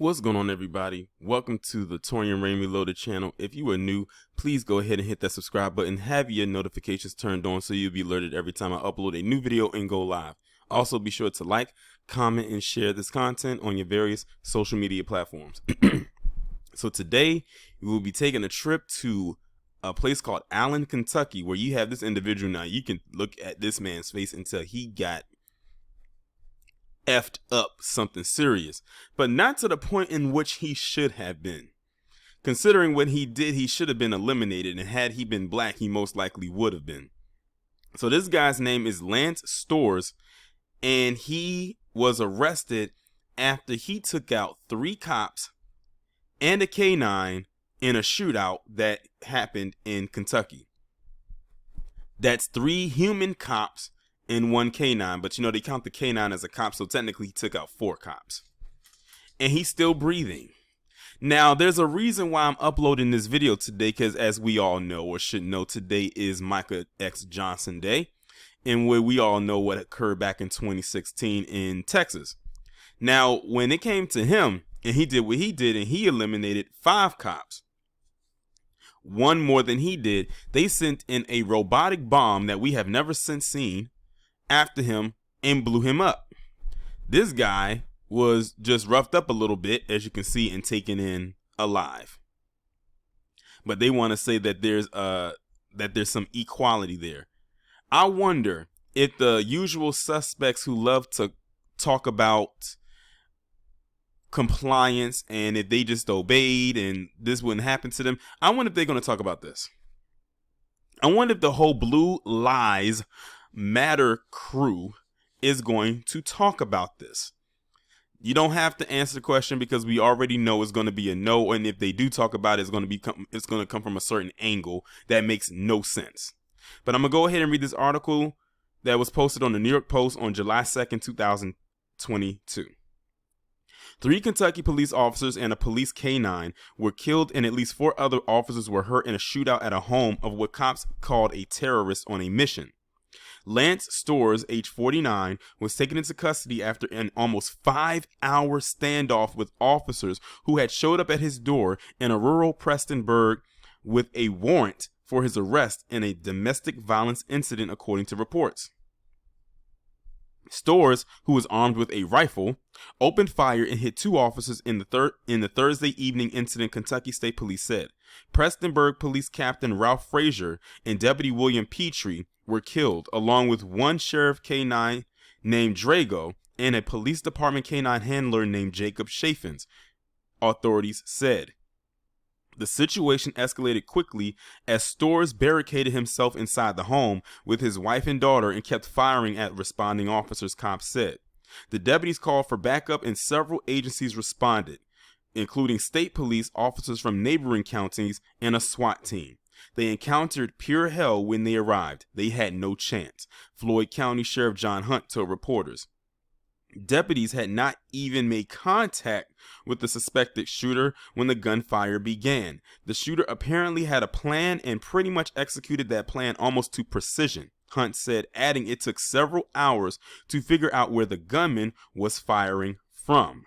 What's going on, everybody? Welcome to the Taurean Reloaded channel. If you are new, please go ahead and hit that subscribe button. Have your notifications turned on so you'll be alerted every time I upload a new video and go live. Also, be sure to like, comment, and share this content on your various social media platforms. So today, we will be taking a trip to a place called Allen, Kentucky, where you have this individual. Now, you can look at this man's face and tell he got effed up something serious, but not to the point in which he should have been. Considering what he did, he should have been eliminated, and had he been black, he most likely would have been. So this guy's name is Lance Storz, and he was arrested after he took out 3 cops and a K9 in a shootout that happened in Kentucky. That's 3 human cops and 1 K9, but you know they count the K9 as a cop, so technically he took out 4 cops. And he's still breathing. Now, there's a reason why I'm uploading this video today, because as we all know, or should know, today is Micah X Johnson Day, and where we all know what occurred back in 2016 in Texas. Now, when it came to him, and he did what he did, and he eliminated 5 cops, 1 more than he did, they sent in a robotic bomb that we have never since seen after him and blew him up. This guy was just roughed up a little bit, as you can see, and taken in alive. But they want to say that there's some equality there. I wonder if the usual suspects who love to talk about compliance and if they just obeyed and this wouldn't happen to them, I wonder if they're going to talk about this. I wonder if the whole Blue Lives Matter crew is going to talk about this. You don't have to answer the question, because we already know it's going to be a no, and if they do talk about it, it's going to come from a certain angle that makes no sense. But I'm going to go ahead and read this article that was posted on the New York Post on July 2nd, 2022. 3 Kentucky police officers and a police K9 were killed, and at least 4 other officers were hurt in a shootout at a home of what cops called a terrorist on a mission. Lance Storz, age 49, was taken into custody after an almost 5-hour standoff with officers who had showed up at his door in a rural Prestonsburg with a warrant for his arrest in a domestic violence incident, according to reports. Storz, who was armed with a rifle, opened fire and hit 2 officers in the Thursday evening incident, Kentucky State Police said. Prestonsburg Police Captain Ralph Frazier and Deputy William Petrie were killed, along with 1 Sheriff K9 named Drago and a Police Department K9 handler named Jacob Chaffins, authorities said. The situation escalated quickly as Storz barricaded himself inside the home with his wife and daughter and kept firing at responding officers, cops said. The deputies called for backup and several agencies responded, including state police, officers from neighboring counties, and a SWAT team. They encountered pure hell when they arrived. They had no chance, Floyd County Sheriff John Hunt told reporters. Deputies had not even made contact with the suspected shooter when the gunfire began. The shooter apparently had a plan and pretty much executed that plan almost to precision, Hunt said, adding it took several hours to figure out where the gunman was firing from.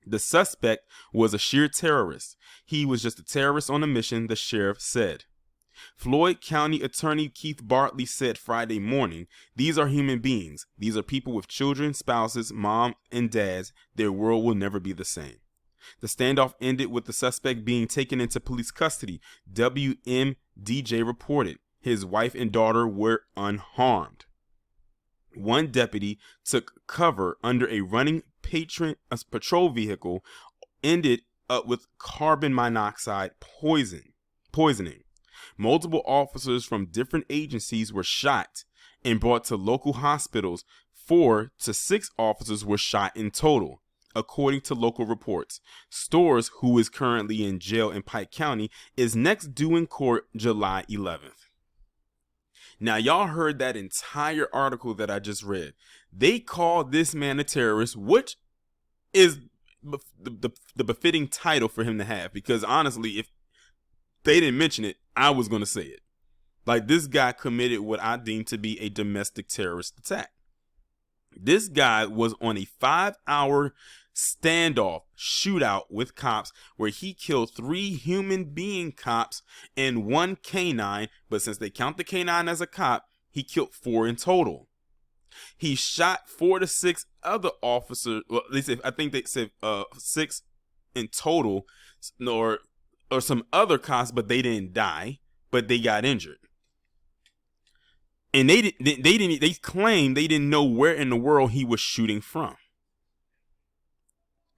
The suspect was a sheer terrorist. He was just a terrorist on a mission, the sheriff said. Floyd County Attorney Keith Bartley said Friday morning, "These are human beings. These are people with children, spouses, mom and dads. Their world will never be the same." The standoff ended with the suspect being taken into police custody, WMDJ reported. His wife and daughter were unharmed. 1 deputy took cover under a running patrol vehicle, ended up with carbon monoxide poisoning. Multiple officers from different agencies were shot and brought to local hospitals. 4 to 6 officers were shot in total, according to local reports. Storz, who is currently in jail in Pike County, is next due in court July 11th. Now, y'all heard that entire article that I just read. They called this man a terrorist, which is the befitting title for him to have, because honestly, if they didn't mention it, I was going to say it. Like, this guy committed what I deem to be a domestic terrorist attack. This guy was on a 5-hour standoff shootout with cops where he killed 3 human being cops and 1 canine, but since they count the canine as a cop, he killed 4 in total. He shot 4 to 6 other officers. Well, I think they said 6 in total, or some other cops, but they didn't die, but they got injured. And they claimed they didn't know where in the world he was shooting from.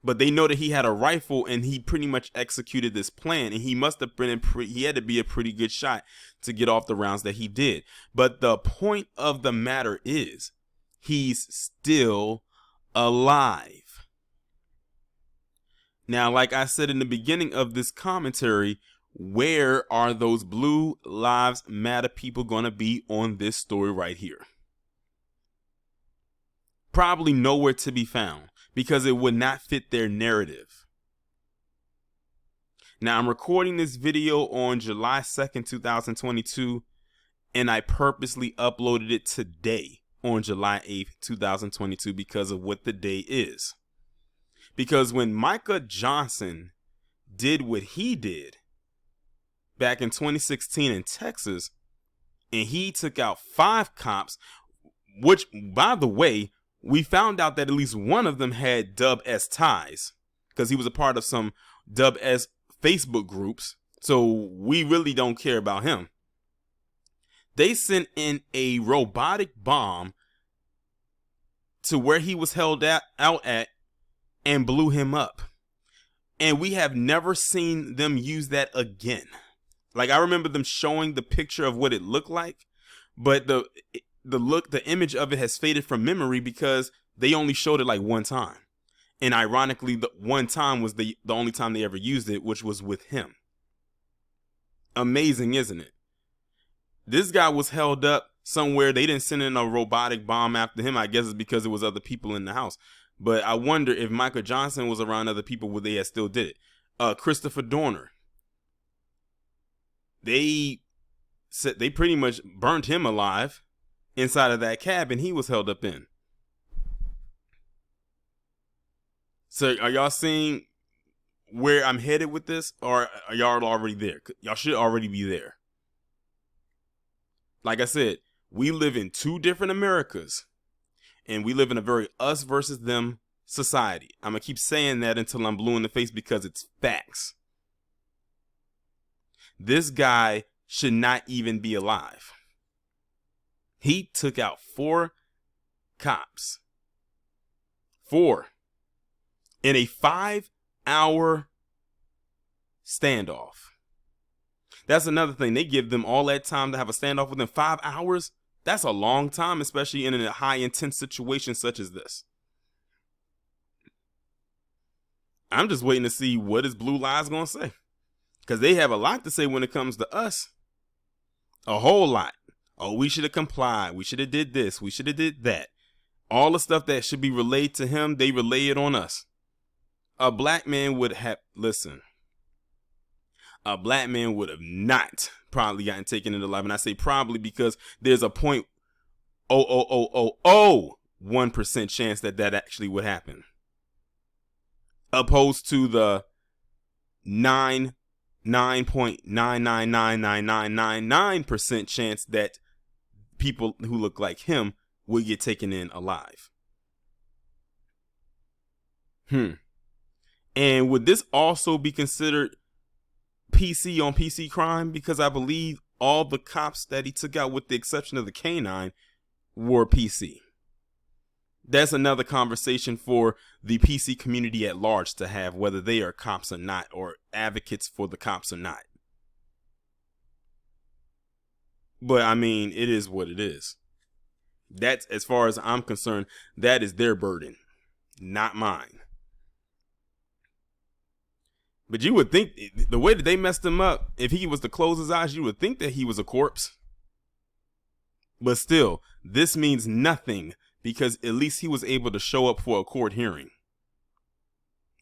But they know that he had a rifle and he pretty much executed this plan, and he must have been he had to be a pretty good shot to get off the rounds that he did. But the point of the matter is, he's still alive. Now, like I said in the beginning of this commentary, where are those Blue Lives Matter people going to be on this story right here? Probably nowhere to be found, because it would not fit their narrative. Now, I'm recording this video on July 2nd, 2022, and I purposely uploaded it today on July 8th, 2022, because of what the day is. Because when Micah Johnson did what he did back in 2016 in Texas, and he took out 5 cops, which, by the way, we found out that at least one of them had Dub S ties, because he was a part of some Dub S Facebook groups. So we really don't care about him. They sent in a robotic bomb to where he was held out at and blew him up. And we have never seen them use that again. Like, I remember them showing the picture of what it looked like, but the image of it has faded from memory because they only showed it like one time. And ironically, the one time was the only time they ever used it, which was with him. Amazing, isn't it? This guy was held up somewhere. They didn't send in a robotic bomb after him. I guess it's because it was other people in the house. But I wonder if Michael Johnson was around other people, would they have still did it? Christopher Dorner. They said they pretty much burnt him alive inside of that cabin he was held up in. So are y'all seeing where I'm headed with this, or are y'all already there? Y'all should already be there. Like I said, we live in 2 different Americas, and we live in a very us versus them society. I'm going to keep saying that until I'm blue in the face, because it's facts. This guy should not even be alive. He took out 4 cops. 4. In a 5-hour standoff. That's another thing. They give them all that time to have a standoff within 5 hours. That's a long time, especially in a high intense situation such as this. I'm just waiting to see what is Blue Lives going to say. Because they have a lot to say when it comes to us. A whole lot. Oh, we should have complied. We should have did this. We should have did that. All the stuff that should be relayed to him, they relay it on us. A black man would have, listen, a black man would have not probably gotten taken into life. And I say probably because there's a 0.00001% chance that actually would happen. Opposed to the 9.9999999% chance that people who look like him will get taken in alive. And would this also be considered PC on PC crime? Because I believe all the cops that he took out, with the exception of the canine, were PC. That's another conversation for the PC community at large to have, whether they are cops or not, or advocates for the cops or not. But I mean, it is what it is. That's, as far as I'm concerned, that is their burden, not mine. But you would think, the way that they messed him up, if he was to close his eyes, you would think that he was a corpse. But still, this means nothing, because at least he was able to show up for a court hearing.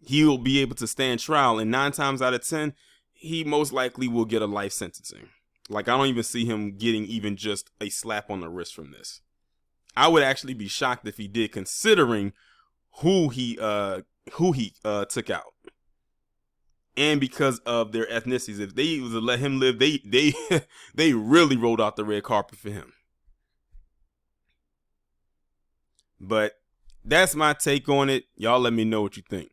He'll be able to stand trial, and 9 times out of 10, he most likely will get a life sentencing. Like, I don't even see him getting even just a slap on the wrist from this. I would actually be shocked if he did, considering who he who he took out, and because of their ethnicities. If they was to let him live, they they really rolled out the red carpet for him. But that's my take on it. Y'all let me know what you think.